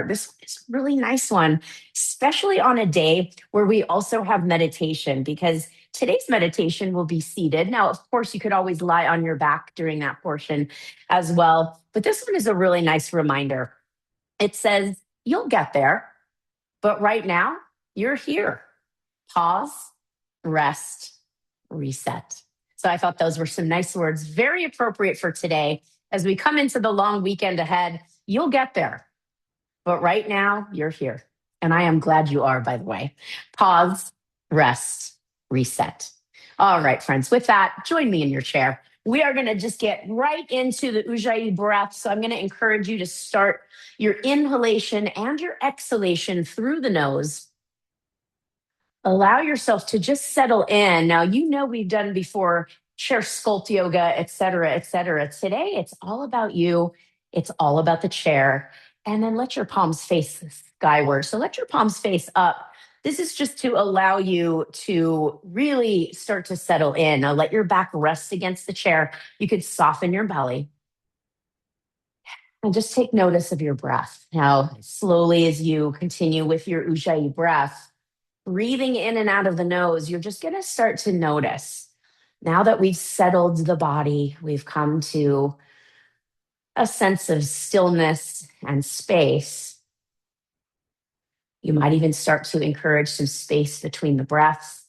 This is a really nice one, especially on a day where we also have meditation, because today's meditation will be seated. Now, of course, you could always lie on your back during that portion as well. But this one is a really nice reminder. It says, you'll get there, but right now, you're here. Pause, rest, reset. So I thought those were some nice words, very appropriate for today. As we come into the long weekend ahead, you'll get there. But right now, you're here. And I am glad you are, by the way. Pause, rest, reset. All right, friends, with that, join me in your chair. We are going to just get right into the Ujjayi breath. So I'm going to encourage you to start your inhalation and your exhalation through the nose. Allow yourself to just settle in. Now, you know we've done before chair sculpt yoga, et cetera, et cetera. Today, it's all about you. It's all about the chair. And then let your palms face skyward. So let your palms face up. This is just to allow you to really start to settle in. Now, let your back rest against the chair. You could soften your belly. And just take notice of your breath. Now, slowly as you continue with your Ujjayi breath, breathing in and out of the nose, you're just going to start to notice. Now that we've settled the body, we've come to a sense of stillness and space. You might even start to encourage some space between the breaths,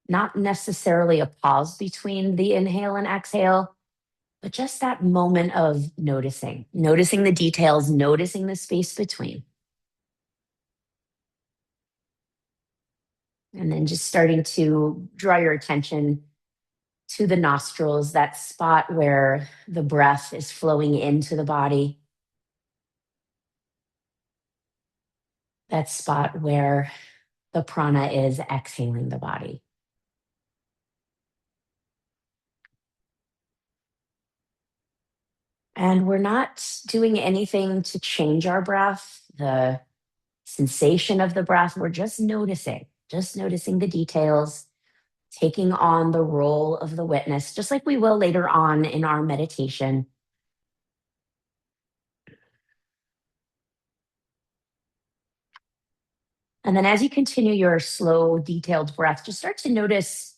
not necessarily a pause between the inhale and exhale, but just that moment of noticing the details, noticing the space between. And then just starting to draw your attention to the nostrils, that spot where the breath is flowing into the body. That spot where the prana is exhaling the body. And we're not doing anything to change our breath, the sensation of the breath. We're just noticing the details, taking on the role of the witness, just like we will later on in our meditation. And then as you continue your slow, detailed breath, just start to notice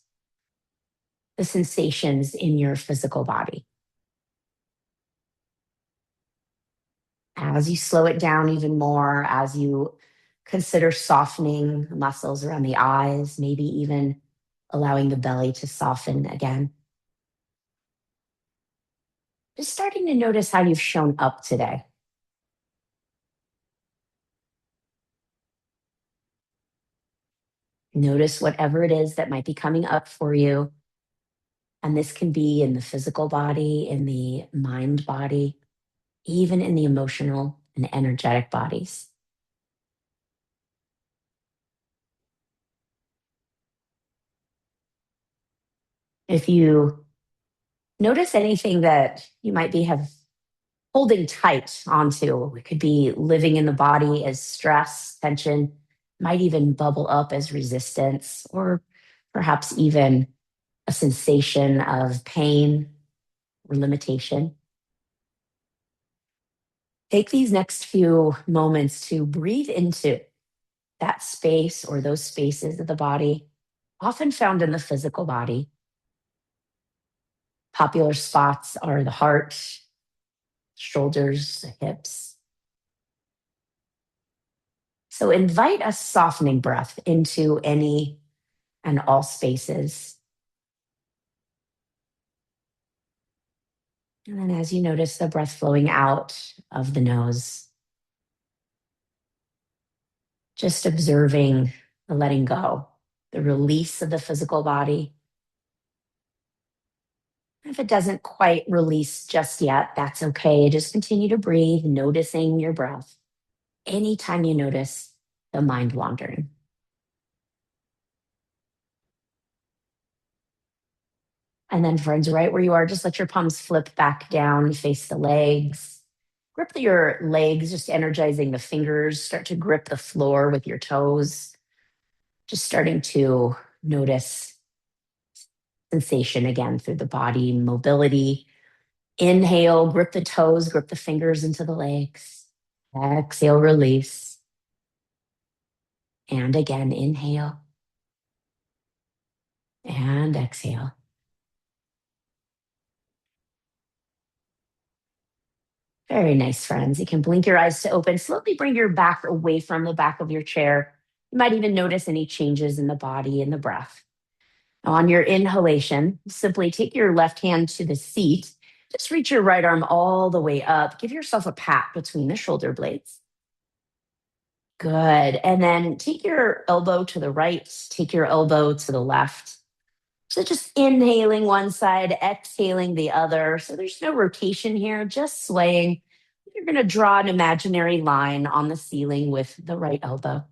the sensations in your physical body. As you slow it down even more, as you consider softening the muscles around the eyes, maybe even allowing the belly to soften again. Just starting to notice how you've shown up today. Notice whatever it is that might be coming up for you. And this can be in the physical body, in the mind body, even in the emotional and energetic bodies. If you notice anything that you might be have holding tight onto, it could be living in the body as stress, tension, might even bubble up as resistance, or perhaps even a sensation of pain or limitation. Take these next few moments to breathe into that space or those spaces of the body, often found in the physical body. Popular spots are the heart, shoulders, the hips. So invite a softening breath into any and all spaces. And then as you notice the breath flowing out of the nose, just observing the letting go, the release of the physical body. If it doesn't quite release just yet, that's okay. Just continue to breathe, noticing your breath. Anytime you notice the mind wandering. And then, friends, right where you are, just let your palms flip back down, face the legs. Grip your legs, just energizing the fingers. Start to grip the floor with your toes. Just starting to notice sensation again through the body, mobility. Inhale, grip the toes, grip the fingers into the legs. Exhale, release. And again, inhale and exhale. Very nice, friends. You can blink your eyes to open. Slowly bring your back away from the back of your chair. You might even notice any changes in the body and the breath. Now, on your inhalation, simply take your left hand to the seat. Just reach your right arm all the way up. Give yourself a pat between the shoulder blades. Good. And then take your elbow to the right, take your elbow to the left. So just inhaling one side, exhaling the other. So there's no rotation here, just swaying. You're going to draw an imaginary line on the ceiling with the right elbow.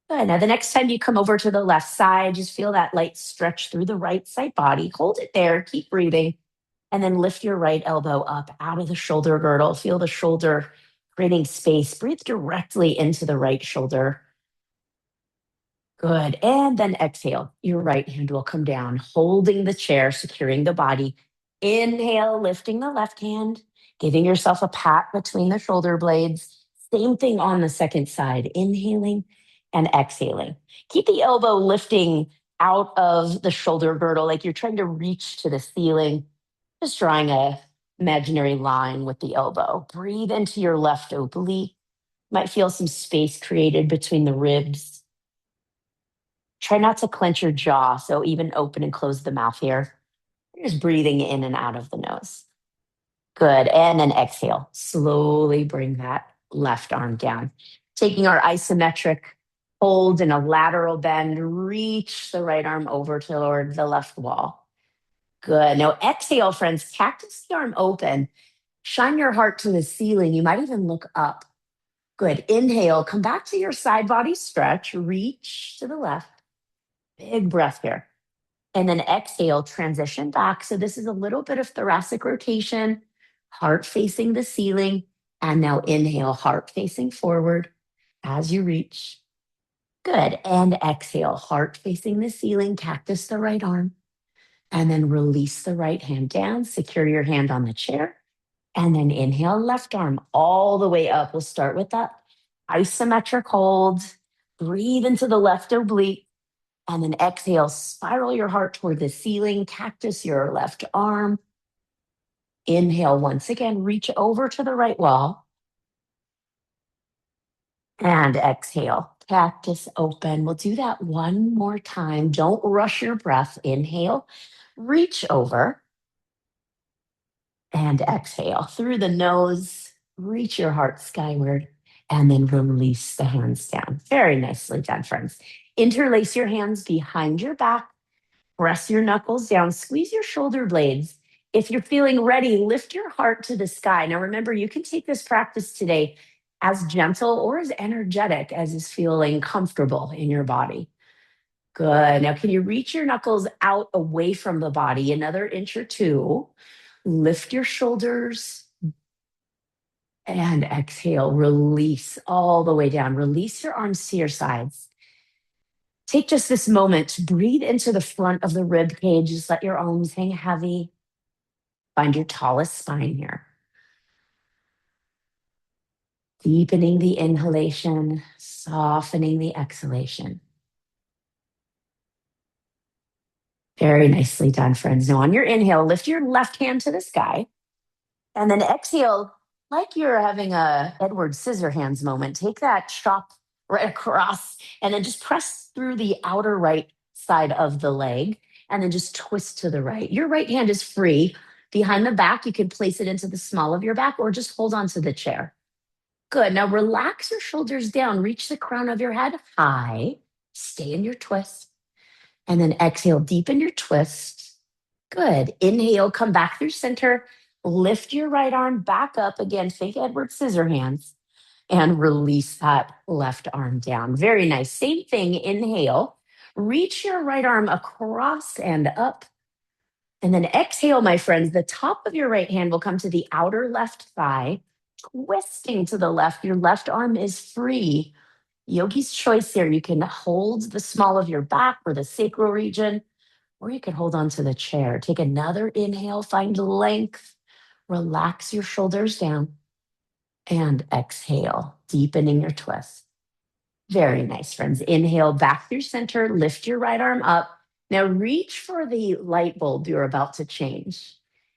Good. Now, the next time you come over to the left side, just feel that light stretch through the right side body. Hold it there, keep breathing, and then lift your right elbow up out of the shoulder girdle. Feel the shoulder creating space. Breathe directly into the right shoulder. Good. And then exhale. Your right hand will come down, holding the chair, securing the body. Inhale, lifting the left hand, giving yourself a pat between the shoulder blades. Same thing on the second side. Inhaling and exhaling. Keep the elbow lifting out of the shoulder girdle like you're trying to reach to the ceiling. Just drawing a imaginary line with the elbow. Breathe into your left oblique. Might feel some space created between the ribs. Try not to clench your jaw, so even open and close the mouth here. You're just breathing in and out of the nose. Good. And then exhale. Slowly bring that left arm down. Taking our isometric hold in a lateral bend, reach the right arm over toward the left wall. Good. Now exhale, friends. Cactus the arm open. Shine your heart to the ceiling. You might even look up. Good. Inhale. Come back to your side body stretch. Reach to the left. Big breath here. And then exhale, transition back. So this is a little bit of thoracic rotation, heart facing the ceiling. And now inhale, heart facing forward as you reach. Good. And exhale, heart facing the ceiling, cactus the right arm. And then release the right hand down, secure your hand on the chair. And then inhale, left arm all the way up. We'll start with that isometric hold. Breathe into the left oblique. And then exhale, spiral your heart toward the ceiling, cactus your left arm. Inhale once again, reach over to the right wall. And exhale, cactus open. We'll do that one more time. Don't rush your breath. Inhale, reach over. And exhale through the nose, reach your heart skyward, and then release the hands down. Very nicely done, friends. Interlace your hands behind your back. Press your knuckles down, squeeze your shoulder blades. If you're feeling ready, lift your heart to the sky. Now, remember, you can take this practice today as gentle or as energetic as is feeling comfortable in your body. Good. Now, can you reach your knuckles out away from the body, another inch or two? Lift your shoulders and exhale. Release all the way down. Release your arms to your sides. Take just this moment to breathe into the front of the rib cage. Just let your arms hang heavy. Find your tallest spine here. Deepening the inhalation, softening the exhalation. Very nicely done, friends. Now on your inhale, lift your left hand to the sky. And then exhale, like you're having a Edward Scissorhands moment. Take that chop right across and then just press through the outer right side of the leg and then just twist to the right. Your right hand is free. Behind the back, you can place it into the small of your back or just hold on to the chair. Good. Now relax your shoulders down. Reach the crown of your head high. Stay in your twist. And then exhale, deepen your twist. Good. Inhale, come back through center. Lift your right arm back up again. Think Edward Scissorhands. And release that left arm down. Very nice. Same thing. Inhale. Reach your right arm across and up. And then exhale, my friends. The top of your right hand will come to the outer left thigh. Twisting to the left. Your left arm is free. Yogi's choice here. You can hold the small of your back or the sacral region, or you can hold on to the chair. Take another inhale, find length, relax your shoulders down. And exhale, deepening your twist. Very nice, friends. Inhale back through center, lift your right arm up. Now reach for the light bulb you're about to change.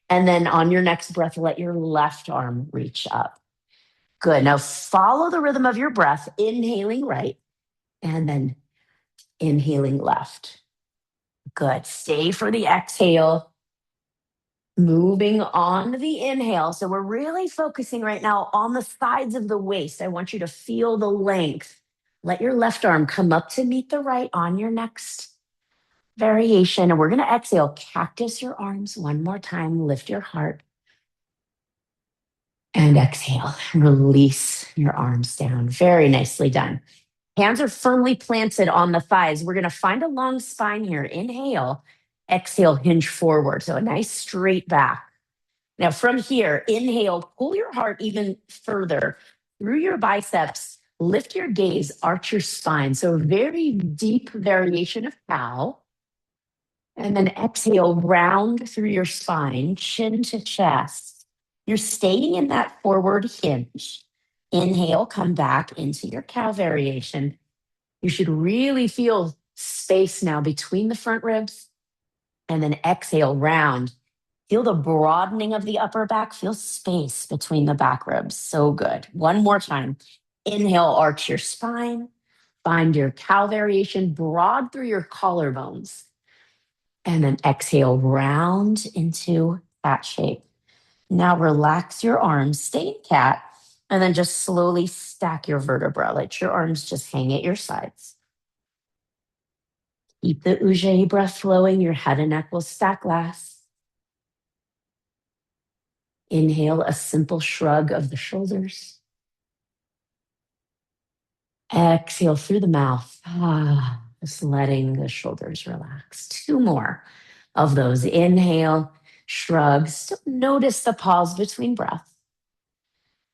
And then on your next breath, let your left arm reach up. Good. Now follow the rhythm of your breath, inhaling right and then inhaling left. Good. Stay for the exhale. Moving on to the inhale. So we're really focusing right now on the sides of the waist. I want you to feel the length. Let your left arm come up to meet the right on your next variation. And we're going to exhale. Cactus your arms one more time. Lift your heart. And exhale. Release your arms down. Very nicely done. Hands are firmly planted on the thighs. We're going to find a long spine here. Inhale. Exhale, hinge forward. So a nice straight back. Now, from here, inhale, pull your heart even further through your biceps, lift your gaze, arch your spine. So, a very deep variation of cow. And then exhale, round through your spine, chin to chest. You're staying in that forward hinge. Inhale, come back into your cow variation. You should really feel space now between the front ribs. And then exhale, round. Feel the broadening of the upper back. Feel space between the back ribs. So good. One more time. Inhale, arch your spine. Find your cow variation broad through your collarbones. And then exhale, round into cat shape. Now relax your arms, stay in cat, and then just slowly stack your vertebra. Let your arms just hang at your sides. Keep the Ujjayi breath flowing. Your head and neck will stack last. Inhale, a simple shrug of the shoulders. Exhale through the mouth. Just letting the shoulders relax. Two more of those. Inhale, shrug. Still notice the pause between breaths.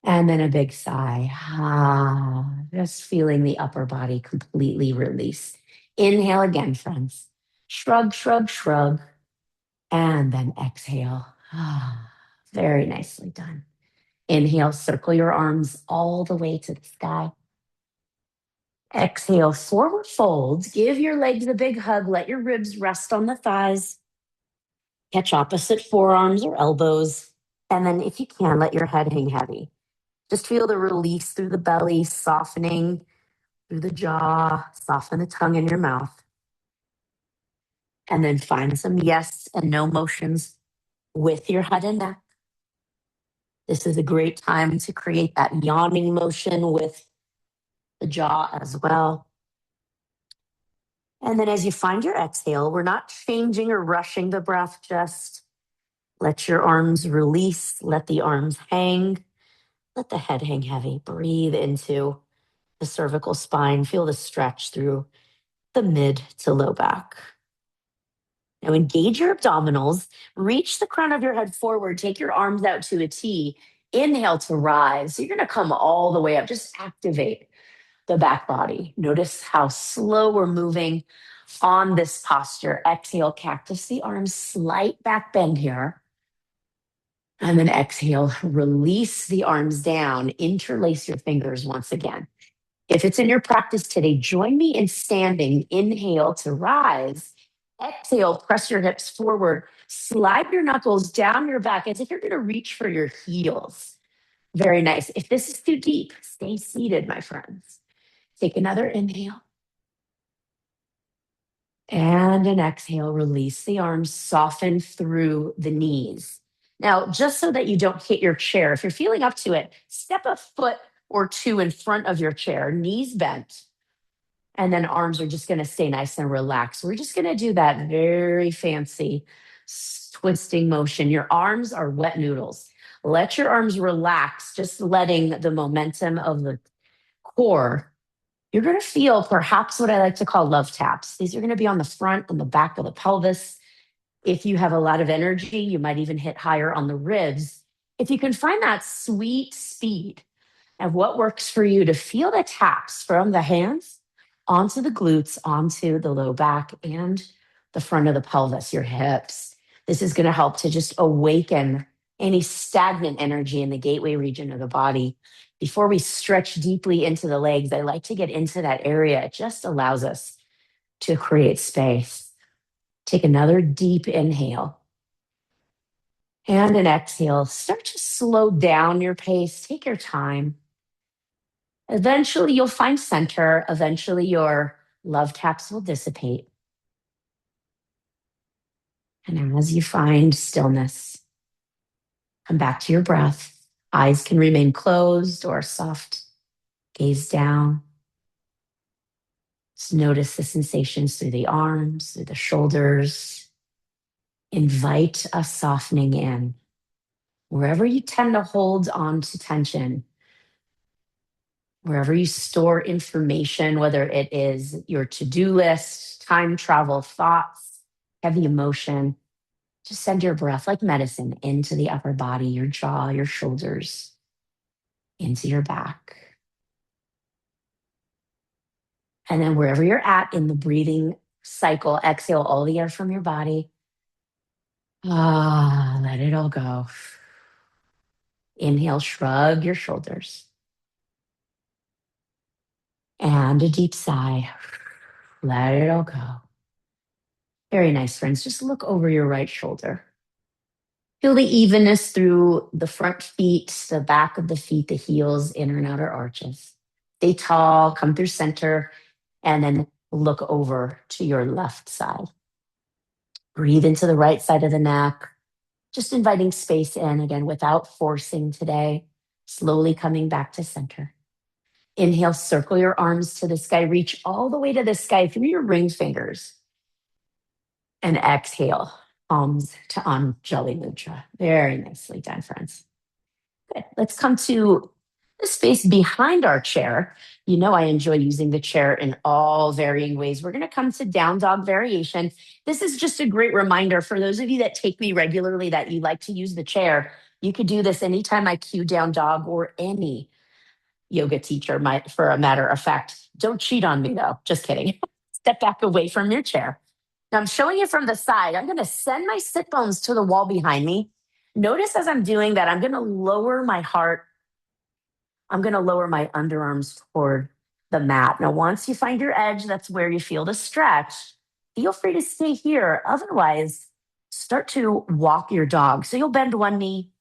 And then a big sigh. Just feeling the upper body completely release. Inhale again, friends. Shrug, shrug, shrug. And then exhale. Very nicely done. Inhale, circle your arms all the way to the sky. Exhale, forward fold. Give your legs a big hug. Let your ribs rest on the thighs. Catch opposite forearms or elbows. And then if you can, let your head hang heavy. Just feel the release through the belly, softening through the jaw, soften the tongue in your mouth. And then find some yes and no motions with your head and neck. This is a great time to create that yawning motion with the jaw as well. And then as you find your exhale, we're not changing or rushing the breath, just let your arms release, let the arms hang, let the head hang heavy. Breathe into the cervical spine, feel the stretch through the mid to low back. Now engage your abdominals, reach the crown of your head forward, take your arms out to a T, inhale to rise. So you're gonna come all the way up, just activate the back body. Notice how slow we're moving on this posture. Exhale, cactus the arms, slight back bend here. And then exhale, release the arms down, interlace your fingers once again. If it's in your practice today, join me in standing. Inhale to rise. Exhale, press your hips forward. Slide your knuckles down your back as if you're going to reach for your heels. Very nice. If this is too deep, stay seated, my friends. Take another inhale. And an exhale, release the arms, soften through the knees. Now, just so that you don't hit your chair, if you're feeling up to it, step a foot or two in front of your chair, knees bent. And then arms are just going to stay nice and relaxed. We're just going to do that very fancy twisting motion. Your arms are wet noodles. Let your arms relax, just letting the momentum of the core. You're going to feel perhaps what I like to call love taps. These are going to be on the front and the back of the pelvis. If you have a lot of energy, you might even hit higher on the ribs. If you can find that sweet speed of what works for you to feel the taps from the hands onto the glutes, onto the low back and the front of the pelvis, your hips. This is going to help to just awaken any stagnant energy in the gateway region of the body. Before we stretch deeply into the legs, I like to get into that area. It just allows us to create space. Take another deep inhale and an exhale. Start to slow down your pace. Take your time. Eventually, you'll find center. Eventually, your love taps will dissipate. And as you find stillness, come back to your breath. Eyes can remain closed or soft. Gaze down. Just notice the sensations through the arms, through the shoulders. Invite a softening in. Wherever you tend to hold on to tension, wherever you store information, whether it is your to-do list, time travel thoughts, heavy emotion, just send your breath like medicine into the upper body, your jaw, your shoulders, into your back. And then wherever you're at in the breathing cycle, exhale all the air from your body. Let it all go. Inhale, shrug your shoulders. And a deep sigh. Let it all go. Very nice, friends. Just look over your right shoulder. Feel the evenness through the front feet, the back of the feet, the heels, inner and outer arches. Stay tall, come through center, and then look over to your left side. Breathe into the right side of the neck, just inviting space in again without forcing today, slowly coming back to center. Inhale, circle your arms to the sky, reach all the way to the sky through your ring fingers. And exhale, palms to Anjali Mudra. Very nicely done, friends. Good. Let's come to the space behind our chair. You know I enjoy using the chair in all varying ways. We're going to come to down dog variation. This is just a great reminder for those of you that take me regularly that you like to use the chair. You could do this anytime I cue down dog or any yoga teacher might, for a matter of fact. Don't cheat on me though. Just kidding. Step back away from your chair. Now I'm showing it from the side. I'm going to send my sit bones to the wall behind me. Notice as I'm doing that, I'm going to lower my heart. I'm going to lower my underarms toward the mat. Now, once you find your edge, that's where you feel the stretch. Feel free to stay here. Otherwise, start to walk your dog. So you'll bend one knee,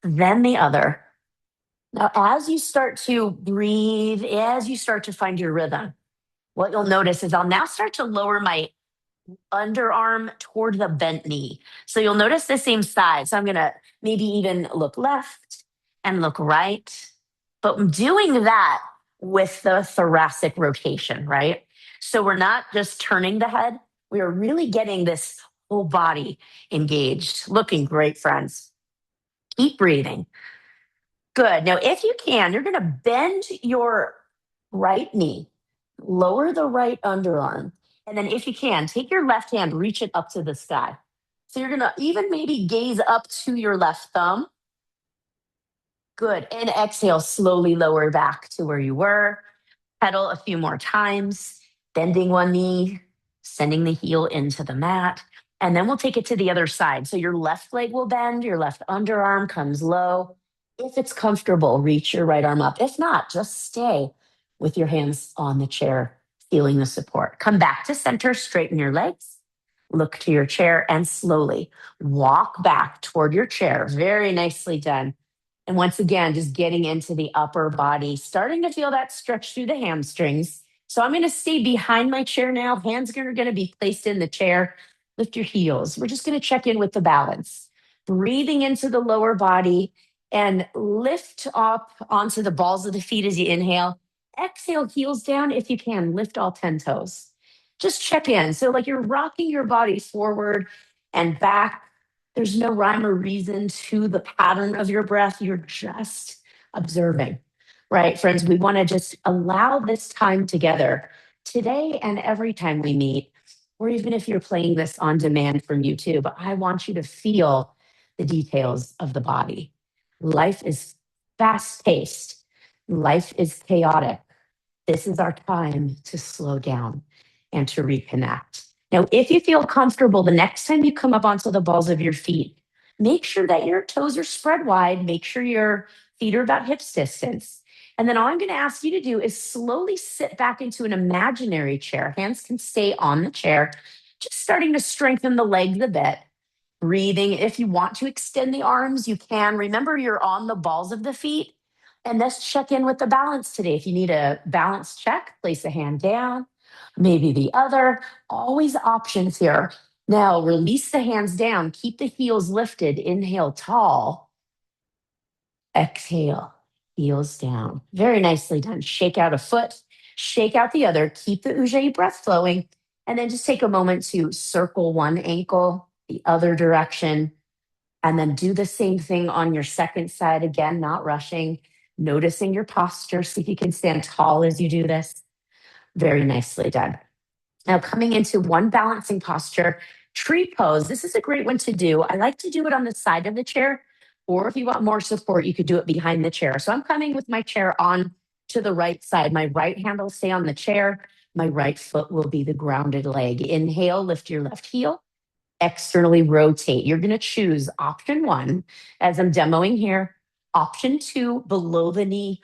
then the other. Now, as you start to breathe, as you start to find your rhythm, what you'll notice is I'll now start to lower my underarm toward the bent knee. So you'll notice the same side. So I'm going to maybe even look left and look right. But I'm doing that with the thoracic rotation, right? So we're not just turning the head. We are really getting this whole body engaged. Looking great, friends. Keep breathing. Good. Now, if you can, you're going to bend your right knee, lower the right underarm, and then if you can, take your left hand, reach it up to the sky. So you're going to even maybe gaze up to your left thumb. Good. And exhale, slowly lower back to where you were. Pedal a few more times, bending one knee, sending the heel into the mat. And then we'll take it to the other side. So your left leg will bend, your left underarm comes low. If it's comfortable, reach your right arm up. If not, just stay with your hands on the chair, feeling the support. Come back to center, straighten your legs, look to your chair, and slowly walk back toward your chair. Very nicely done. And once again, just getting into the upper body, starting to feel that stretch through the hamstrings. So I'm going to stay behind my chair now. Hands are going to be placed in the chair. Lift your heels. We're just going to check in with the balance. Breathing into the lower body and lift up onto the balls of the feet as you inhale. Exhale, heels down if you can. Lift all 10 toes. Just check in. So like you're rocking your body forward and back. There's no rhyme or reason to the pattern of your breath. You're just observing, right? Friends, we want to just allow this time together today and every time we meet, or even if you're playing this on demand from YouTube. I want you to feel the details of the body. Life is fast paced, life is chaotic. This is our time to slow down and to reconnect. Now, if you feel comfortable, the next time you come up onto the balls of your feet, make sure that your toes are spread wide. Make sure your feet are about hips distance. And then all I'm going to ask you to do is slowly sit back into an imaginary chair. Hands can stay on the chair, just starting to strengthen the legs a bit. Breathing. If you want to extend the arms, you can. Remember, you're on the balls of the feet. And let's check in with the balance today. If you need a balance check, place a hand down, maybe the other. Always options here. Now, release the hands down. Keep the heels lifted. Inhale tall. Exhale, heels down. Very nicely done. Shake out a foot, shake out the other. Keep the Ujjayi breath flowing. And then just take a moment to circle one ankle, the other direction, and then do the same thing on your second side. Again, not rushing, noticing your posture. See if you can stand tall as you do this. Very nicely done. Now, coming into one balancing posture, tree pose. This is a great one to do. I like to do it on the side of the chair, or if you want more support, you could do it behind the chair. So I'm coming with my chair on to the right side. My right hand will stay on the chair. My right foot will be the grounded leg. Inhale, lift your left heel. Externally rotate. You're going to choose option one as I'm demoing here. Option two, below the knee,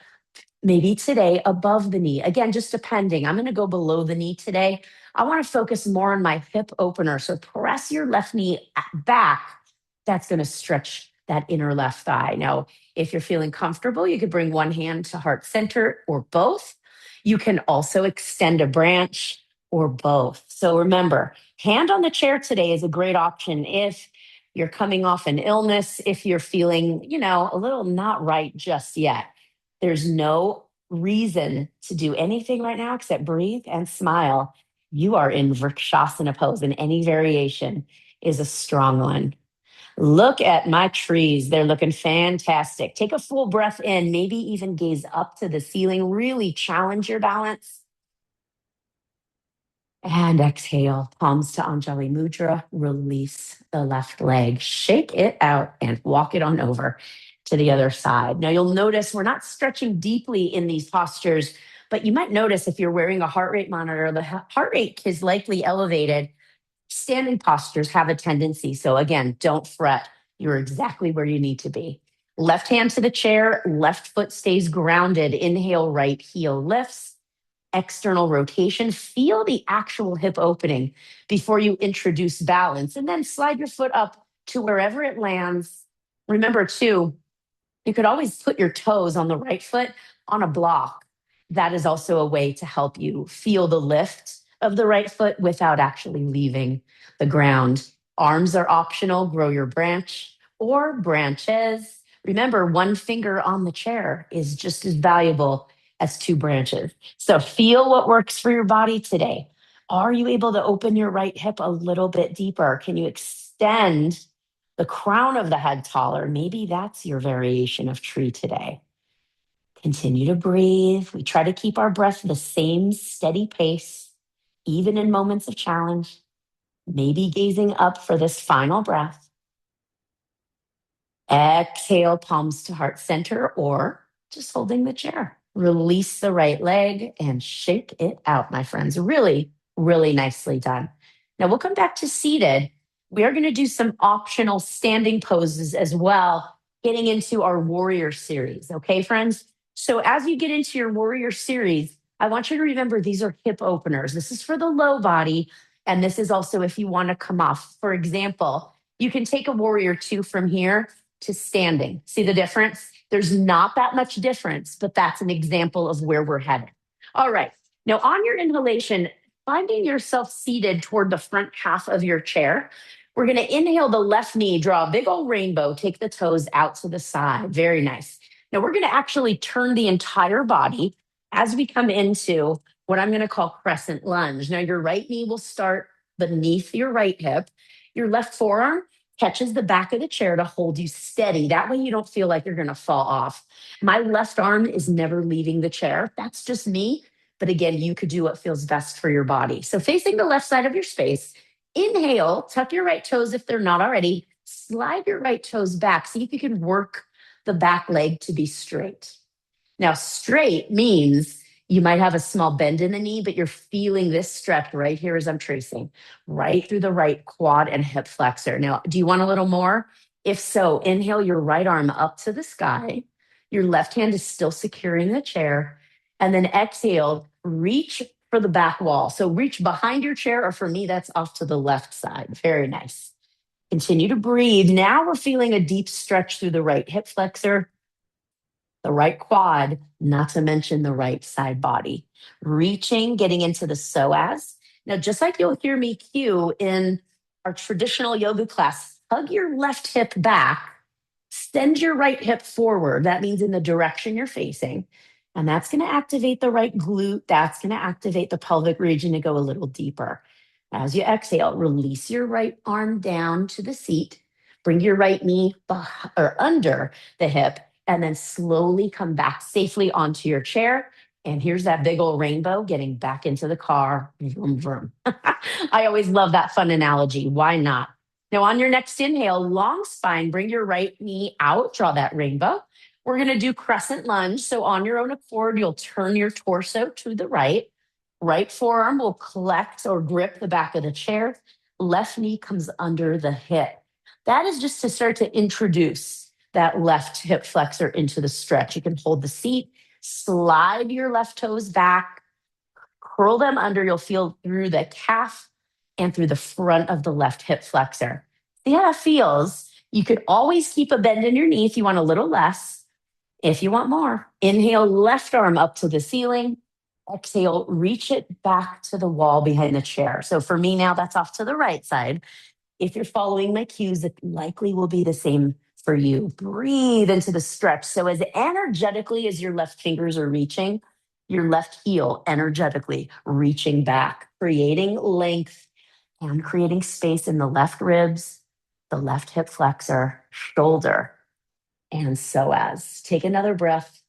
maybe today above the knee. Again, just depending. I'm going to go below the knee today. I want to focus more on my hip opener. So press your left knee back. That's going to stretch that inner left thigh. Now, if you're feeling comfortable, you could bring one hand to heart center or both. You can also extend a branch or both. So remember, hand on the chair today is a great option if you're coming off an illness, if you're feeling, a little not right just yet. There's no reason to do anything right now except breathe and smile. You are in Vrikshasana pose, and any variation is a strong one. Look at my trees. They're looking fantastic. Take a full breath in, maybe even gaze up to the ceiling. Really challenge your balance. And exhale, palms to Anjali Mudra. Release the left leg. Shake it out and walk it on over to the other side. Now you'll notice we're not stretching deeply in these postures, but you might notice if you're wearing a heart rate monitor, the heart rate is likely elevated. Standing postures have a tendency. So again, don't fret. You're exactly where you need to be. Left hand to the chair, left foot stays grounded. Inhale, right heel lifts. External rotation. Feel the actual hip opening before you introduce balance, and then slide your foot up to wherever it lands. Remember, too, you could always put your toes on the right foot on a block. That is also a way to help you feel the lift of the right foot without actually leaving the ground. Arms are optional. Grow your branch or branches. Remember, one finger on the chair is just as valuable as two branches. So feel what works for your body today. Are you able to open your right hip a little bit deeper? Can you extend the crown of the head taller? Maybe that's your variation of tree today. Continue to breathe. We try to keep our breath the same steady pace, even in moments of challenge. Maybe gazing up for this final breath. Exhale, palms to heart center, or just holding the chair. Release the right leg and shake it out, my friends. Really, really nicely done. Now we'll come back to seated. We are going to do some optional standing poses as well, getting into our warrior series. Okay, friends? So as you get into your warrior series, I want you to remember these are hip openers. This is for the low body. And this is also if you want to come off. For example, you can take a warrior two from here to standing. See the difference? There's not that much difference, but that's an example of where we're headed. All right. Now, on your inhalation, finding yourself seated toward the front half of your chair, we're going to inhale the left knee, draw a big old rainbow, take the toes out to the side. Very nice. Now, we're going to actually turn the entire body as we come into what I'm going to call crescent lunge. Now, your right knee will start beneath your right hip. Your left forearm catches the back of the chair to hold you steady. That way you don't feel like you're going to fall off. My left arm is never leaving the chair. That's just me. But again, you could do what feels best for your body. So facing the left side of your space, inhale, tuck your right toes if they're not already, slide your right toes back. See if you can work the back leg to be straight. Now, straight means you might have a small bend in the knee, but you're feeling this stretch right here as I'm tracing, right through the right quad and hip flexor. Now, do you want a little more? If so, inhale your right arm up to the sky. Your left hand is still securing the chair. And then exhale, reach for the back wall. So reach behind your chair, or for me, that's off to the left side. Very nice. Continue to breathe. Now we're feeling a deep stretch through the right hip flexor, the right quad, not to mention the right side body. Reaching, getting into the psoas. Now, just like you'll hear me cue in our traditional yoga class, hug your left hip back, send your right hip forward. That means in the direction you're facing. And that's going to activate the right glute. That's going to activate the pelvic region to go a little deeper. As you exhale, release your right arm down to the seat. Bring your right knee or under the hip, and then slowly come back safely onto your chair. And here's that big old rainbow getting back into the car. Vroom, vroom. I always love that fun analogy. Why not? Now, on your next inhale, long spine, bring your right knee out, draw that rainbow. We're going to do crescent lunge. So, on your own accord, you'll turn your torso to the right. Right forearm will collect or grip the back of the chair. Left knee comes under the hip. That is just to start to introduce that left hip flexor into the stretch. You can hold the seat, slide your left toes back, curl them under. You'll feel through the calf and through the front of the left hip flexor. See how that feels? You could always keep a bend in your knee if you want a little less. If you want more, inhale, left arm up to the ceiling. Exhale, reach it back to the wall behind the chair. So for me now, that's off to the right side. If you're following my cues, it likely will be the same for you. Breathe into the stretch. So as energetically as your left fingers are reaching, your left heel energetically reaching back, creating length and creating space in the left ribs, the left hip flexor, shoulder, and psoas. Take another breath.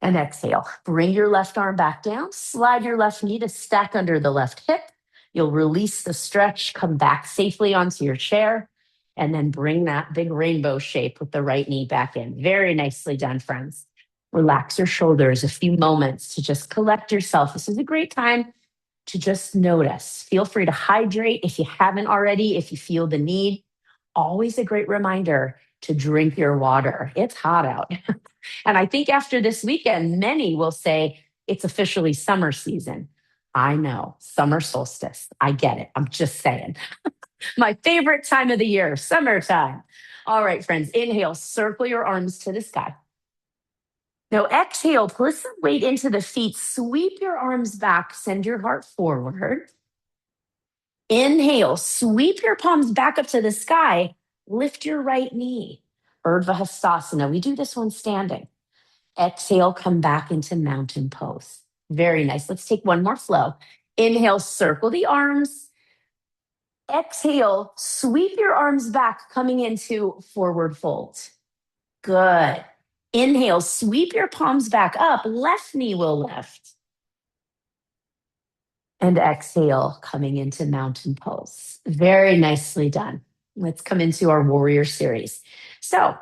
And exhale. Bring your left arm back down. Slide your left knee to stack under the left hip. You'll release the stretch, come back safely onto your chair, and then bring that big rainbow shape with the right knee back in. Very nicely done, friends. Relax your shoulders a few moments to just collect yourself. This is a great time to just notice. Feel free to hydrate if you haven't already, if you feel the need. Always a great reminder to drink your water. It's hot out. And I think after this weekend, many will say it's officially summer season. I know, summer solstice. I get it. I'm just saying. My favorite time of the year, summertime. All right, friends, inhale, circle your arms to the sky. Now, exhale, put some weight into the feet. Sweep your arms back, send your heart forward. Inhale, sweep your palms back up to the sky. Lift your right knee. Urdhva Hastasana. We do this one standing. Exhale, come back into mountain pose. Very nice. Let's take one more flow. Inhale, circle the arms. Exhale, sweep your arms back, coming into forward fold. Good. Inhale, sweep your palms back up. Left knee will lift. And exhale, coming into mountain pose. Very nicely done. Let's come into our warrior series. So,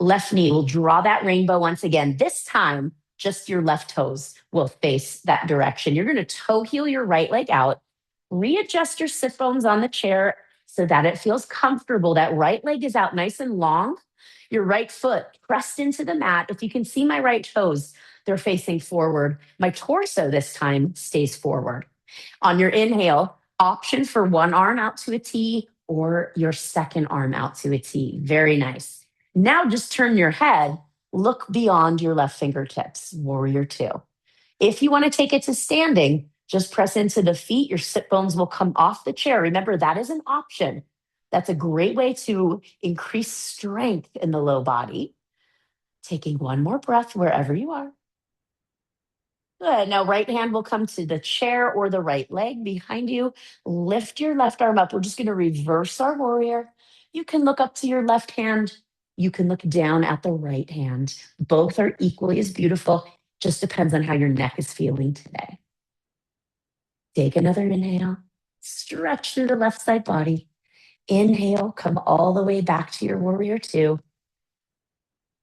left knee will draw that rainbow once again. This time, just your left toes will face that direction. You're going to toe heel your right leg out. Readjust your sit bones on the chair so that it feels comfortable. That right leg is out nice and long. Your right foot pressed into the mat. If you can see my right toes, they're facing forward. My torso this time stays forward. On your inhale, option for one arm out to a T or your second arm out to a T. Very nice. Now just turn your head, look beyond your left fingertips, warrior two. If you want to take it to standing, just press into the feet. Your sit bones will come off the chair. Remember, that is an option. That's a great way to increase strength in the low body. Taking one more breath wherever you are. Good. Now, right hand will come to the chair or the right leg behind you. Lift your left arm up. We're just going to reverse our warrior. You can look up to your left hand. You can look down at the right hand. Both are equally as beautiful. Just depends on how your neck is feeling today. Take another inhale. Stretch through the left side body. Inhale, come all the way back to your warrior two.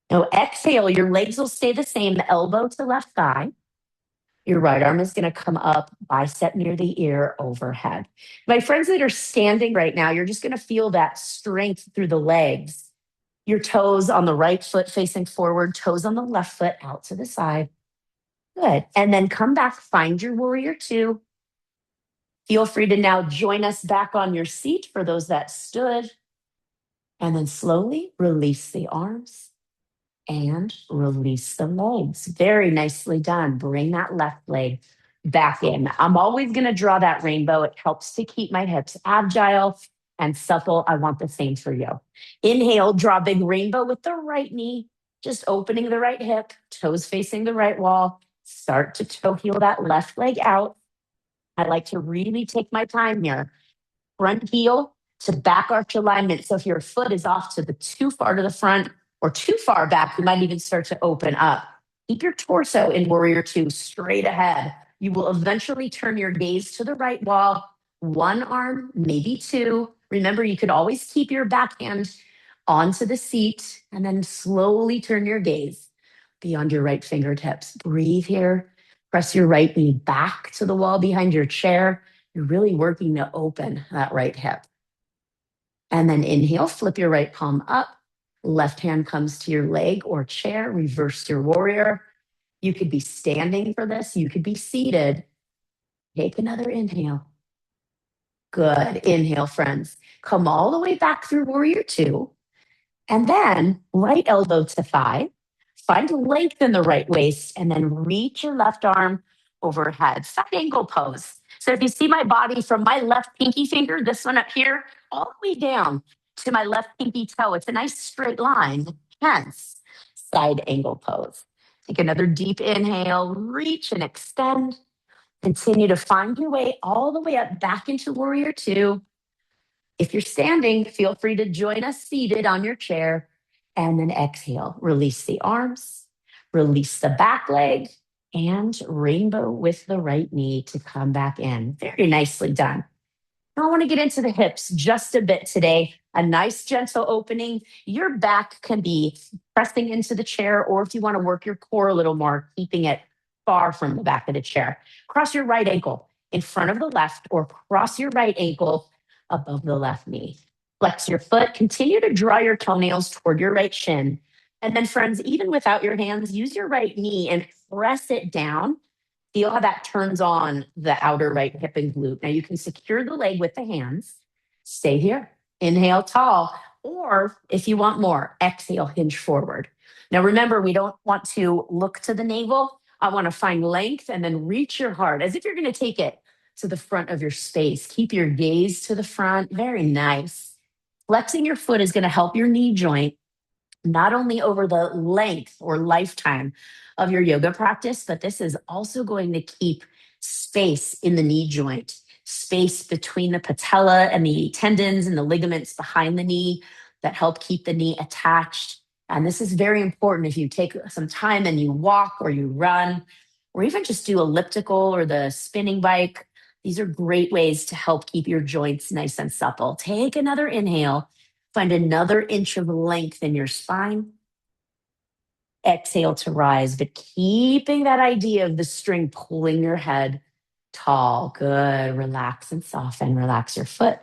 Now, exhale, your legs will stay the same, elbow to left thigh. Your right arm is going to come up, bicep near the ear, overhead. My friends that are standing right now, you're just going to feel that strength through the legs Your toes on the right foot facing forward, toes on the left foot out to the side. Good. And then come back, find your warrior two. Feel free to now join us back on your seat for those that stood. And then slowly release the arms and release the legs. Very nicely done. Bring that left leg back in. I'm always going to draw that rainbow. It helps to keep my hips agile and supple. I want the same for you. Inhale, draw big rainbow with the right knee, just opening the right hip, toes facing the right wall. Start to toe heel that left leg out. I like to really take my time here. Front heel to back arch alignment. So if your foot is off to the too far to the front or too far back, you might even start to open up. Keep your torso in warrior two straight ahead. You will eventually turn your gaze to the right wall, one arm, maybe two. Remember, you could always keep your backhand onto the seat and then slowly turn your gaze beyond your right fingertips. Breathe here. Press your right knee back to the wall behind your chair. You're really working to open that right hip. And then inhale, flip your right palm up. Left hand comes to your leg or chair. Reverse your warrior. You could be standing for this. You could be seated. Take another inhale. Good. Inhale, friends. Come all the way back through warrior two. And then right elbow to thigh. Find length in the right waist and then reach your left arm overhead. Side angle pose. So if you see my body from my left pinky finger, this one up here, all the way down to my left pinky toe, it's a nice straight line, hence side angle pose. Take another deep inhale, reach and extend. Continue to find your way all the way up back into warrior two. If you're standing, feel free to join us seated on your chair. And then exhale, release the arms, release the back leg, and rainbow with the right knee to come back in. Very nicely done. I want to get into the hips just a bit today. A nice gentle opening. Your back can be pressing into the chair, or if you want to work your core a little more, keeping it far from the back of the chair. Cross your right ankle in front of the left, or cross your right ankle above the left knee. Flex your foot. Continue to draw your toenails toward your right shin. And then, friends, even without your hands, use your right knee and press it down. Feel how that turns on the outer right hip and glute. Now you can secure the leg with the hands. Stay here. Inhale tall. Or if you want more, exhale, hinge forward. Now remember, we don't want to look to the navel. I want to find length and then reach your heart as if you're going to take it to the front of your space. Keep your gaze to the front. Very nice. Flexing your foot is going to help your knee joint, not only over the length or lifetime of your yoga practice, but this is also going to keep space in the knee joint, space between the patella and the tendons and the ligaments behind the knee that help keep the knee attached. And this is very important if you take some time and you walk or you run, or even just do elliptical or the spinning bike. These are great ways to help keep your joints nice and supple. Take another inhale. Find another inch of length in your spine. Exhale to rise, but keeping that idea of the string pulling your head tall. Good. Relax and soften. Relax your foot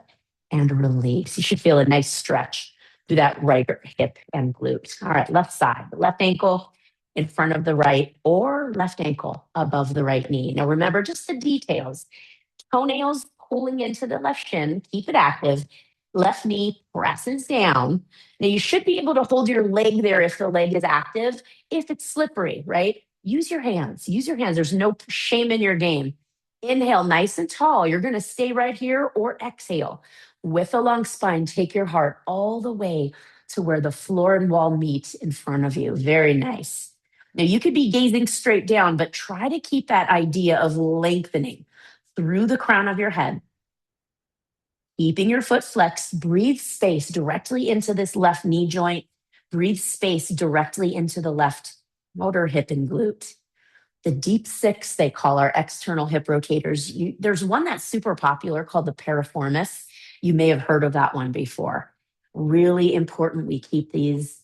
and release. You should feel a nice stretch through that right hip and glute. All right, left side. Left ankle in front of the right, or left ankle above the right knee. Now remember just the details. Toenails pulling into the left shin. Keep it active. Left knee presses down. Now you should be able to hold your leg there if the leg is active. If it's slippery, right? Use your hands. Use your hands. There's no shame in your game. Inhale, nice and tall. You're going to stay right here, or exhale. With a long spine, take your heart all the way to where the floor and wall meet in front of you. Very nice. Now you could be gazing straight down, but try to keep that idea of lengthening through the crown of your head. Keeping your foot flexed, breathe space directly into this left knee joint. Breathe space directly into the left motor hip and glute. The deep six, they call our external hip rotators. There's one that's super popular called the piriformis. You may have heard of that one before. Really important we keep these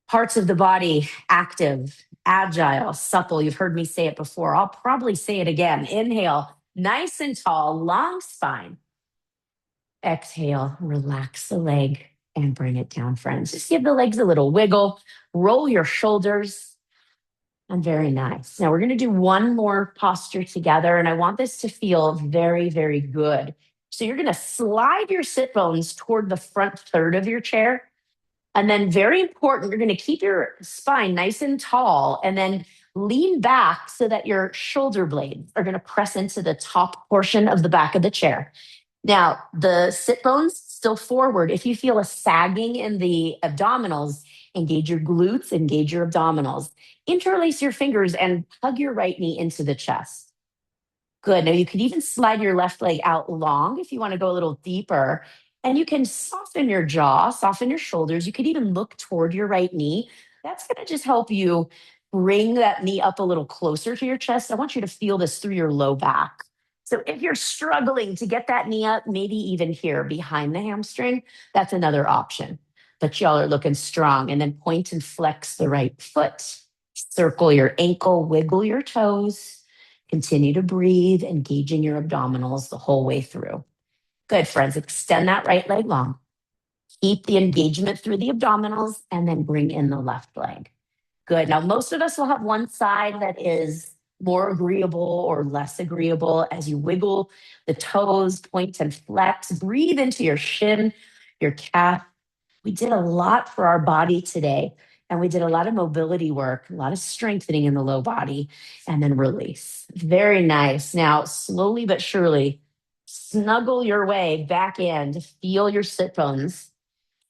parts of the body active, agile, supple. You've heard me say it before. I'll probably say it again. Inhale, nice and tall, long spine. Exhale, relax the leg and bring it down, friends. Just give the legs a little wiggle, roll your shoulders, and very nice. Now we're going to do one more posture together, and I want this to feel very, very good. So you're going to slide your sit bones toward the front third of your chair. And then, very important, you're going to keep your spine nice and tall and then lean back so that your shoulder blades are going to press into the top portion of the back of the chair. Now, the sit bones still forward. If you feel a sagging in the abdominals, engage your glutes, engage your abdominals. Interlace your fingers and hug your right knee into the chest. Good. Now you could even slide your left leg out long if you want to go a little deeper. And you can soften your jaw, soften your shoulders. You could even look toward your right knee. That's going to just help you bring that knee up a little closer to your chest. I want you to feel this through your low back. So if you're struggling to get that knee up, maybe even here behind the hamstring, that's another option. But y'all are looking strong. And then point and flex the right foot, circle your ankle, wiggle your toes. Continue to breathe, engaging your abdominals the whole way through. Good, friends. Extend that right leg long. Keep the engagement through the abdominals and then bring in the left leg. Good. Now, most of us will have one side that is more agreeable or less agreeable as you wiggle the toes, point and flex. Breathe into your shin, your calf. We did a lot for our body today, and we did a lot of mobility work, a lot of strengthening in the low body, and then release. Very nice. Now, slowly but surely, snuggle your way back in to feel your sit bones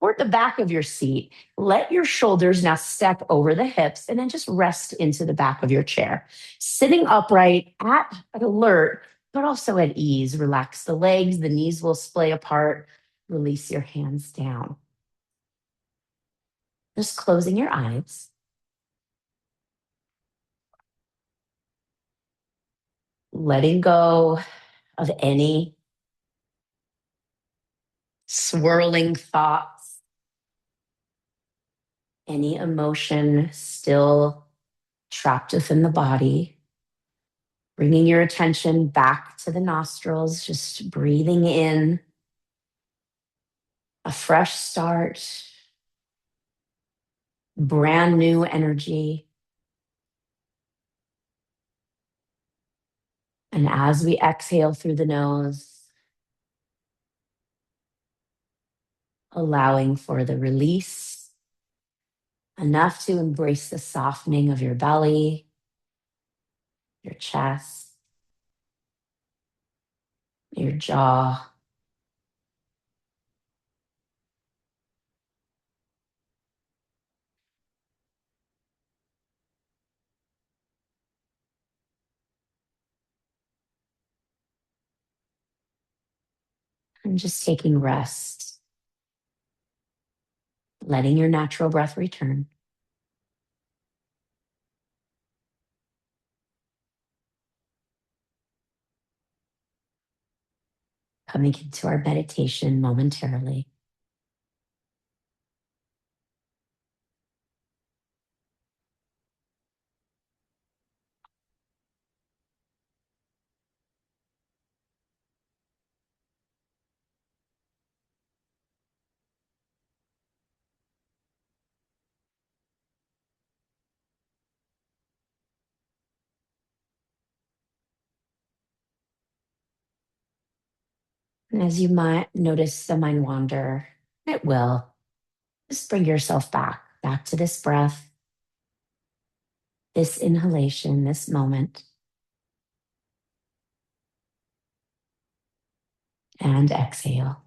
toward the back of your seat. Let your shoulders now step over the hips and then just rest into the back of your chair. Sitting upright at alert, but also at ease. Relax the legs, the knees will splay apart. Release your hands down. Just closing your eyes. Letting go of any swirling thoughts, any emotion still trapped within the body. Bringing your attention back to the nostrils, just breathing in a fresh start, brand new energy. And as we exhale through the nose, allowing for the release, enough to embrace the softening of your belly, your chest, your jaw. And just taking rest, letting your natural breath return. Coming into our meditation momentarily. And as you might notice the mind wander, it will. Just bring yourself back to this breath, this inhalation, this moment, and exhale.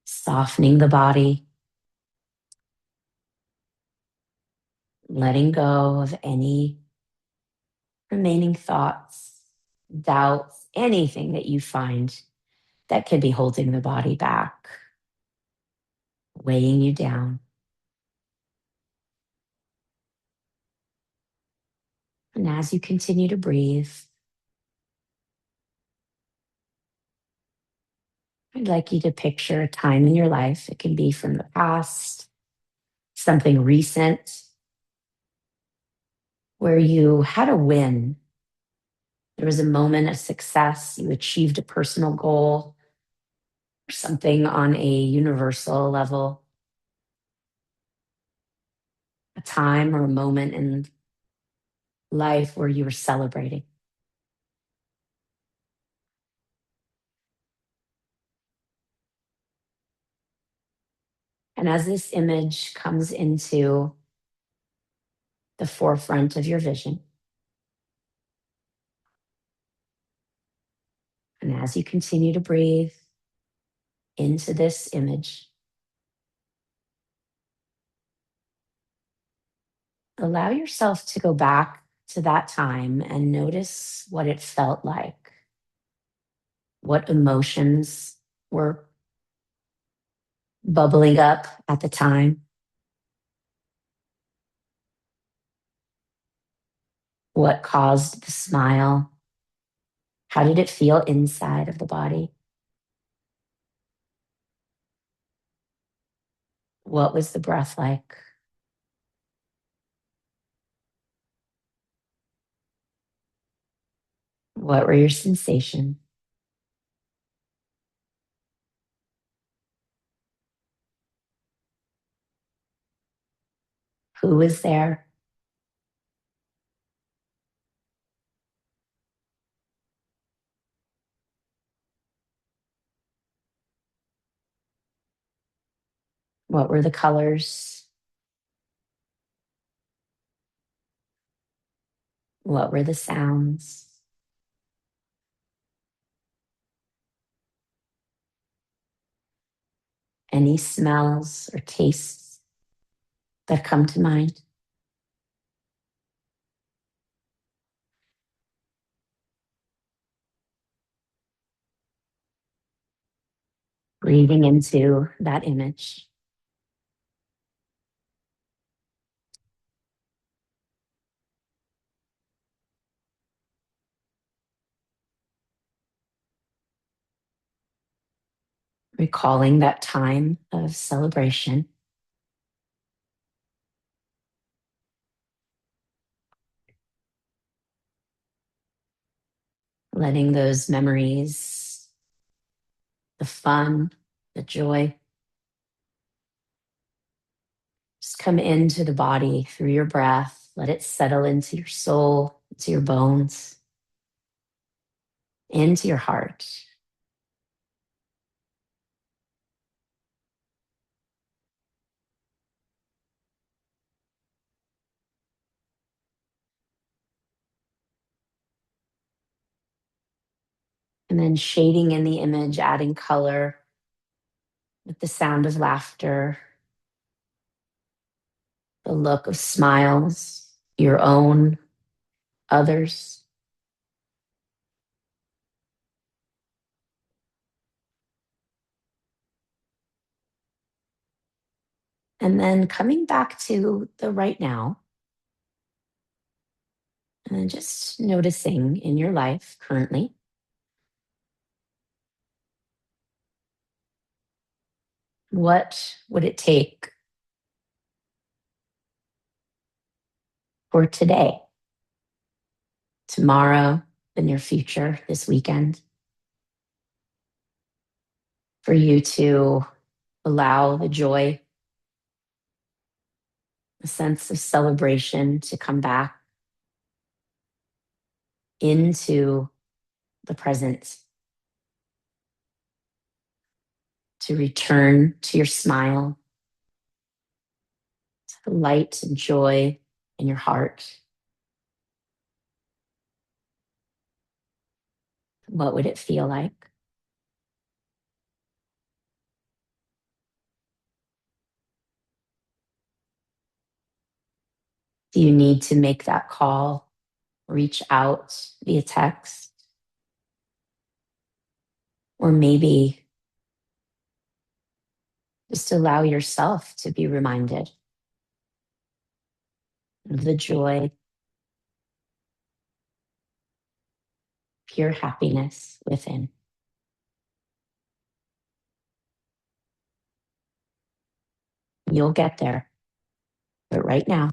Softening the body, letting go of any remaining thoughts, doubts, anything that you find that could be holding the body back, weighing you down. And as you continue to breathe, I'd like you to picture a time in your life. It can be from the past, something recent, where you had a win. There was a moment of success. You achieved a personal goal or something on a universal level. time or a moment in life where you were celebrating. And as this image comes into the forefront of your vision, and as you continue to breathe into this image, allow yourself to go back to that time and notice what it felt like, what emotions were bubbling up at the time, what caused the smile, how did it feel inside of the body, what was the breath like, what were your sensations. Who was there? What were the colors? What were the sounds? Any smells or tastes that come to mind? Breathing into that image. Recalling that time of celebration. Letting those memories, the fun, the joy, just come into the body through your breath. Let it settle into your soul, into your bones, into your heart. And then shading in the image, adding color with the sound of laughter, the look of smiles, your own, others. And then coming back to the right now, and then just noticing in your life currently, what would it take for today, tomorrow, the near future, this weekend, for you to allow the joy, a sense of celebration to come back into the present, to return to your smile, to the light and joy in your heart? What would it feel like? Do you need to make that call, reach out via text? Or maybe just allow yourself to be reminded of the joy, pure happiness within. You'll get there. But right now,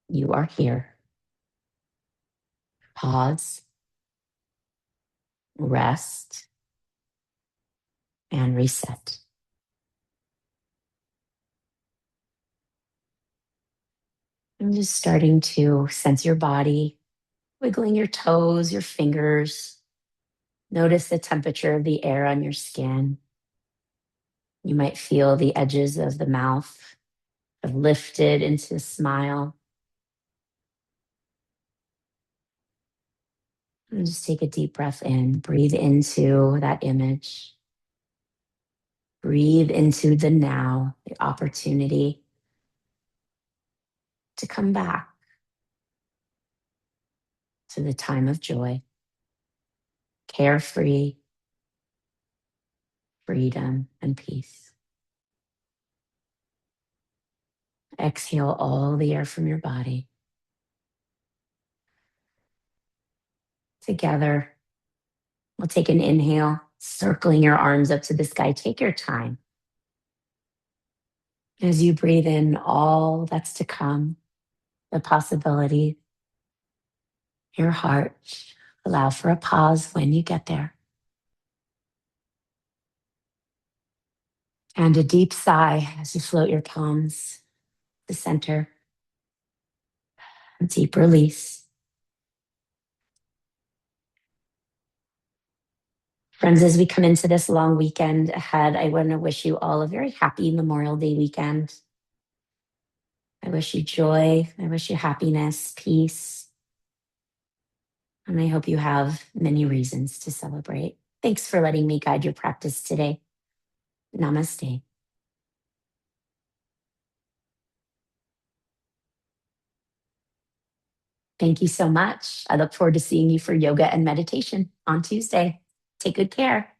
you are here. Pause, rest, and reset. And just starting to sense your body, wiggling your toes, your fingers. Notice the temperature of the air on your skin. You might feel the edges of the mouth have lifted into a smile. And just take a deep breath in. Breathe into that image. Breathe into the now, the opportunity to come back to the time of joy, carefree, freedom, and peace. Exhale all the air from your body. Together, we'll take an inhale, circling your arms up to the sky. Take your time. As you breathe in all that's to come, the possibility, your heart, allow for a pause when you get there. And a deep sigh as you float your palms to center. A deep release. Friends, as we come into this long weekend ahead, I want to wish you all a very happy Memorial Day weekend. I wish you joy. I wish you happiness, peace. And I hope you have many reasons to celebrate. Thanks for letting me guide your practice today. Namaste. Thank you so much. I look forward to seeing you for yoga and meditation on Tuesday. Take good care.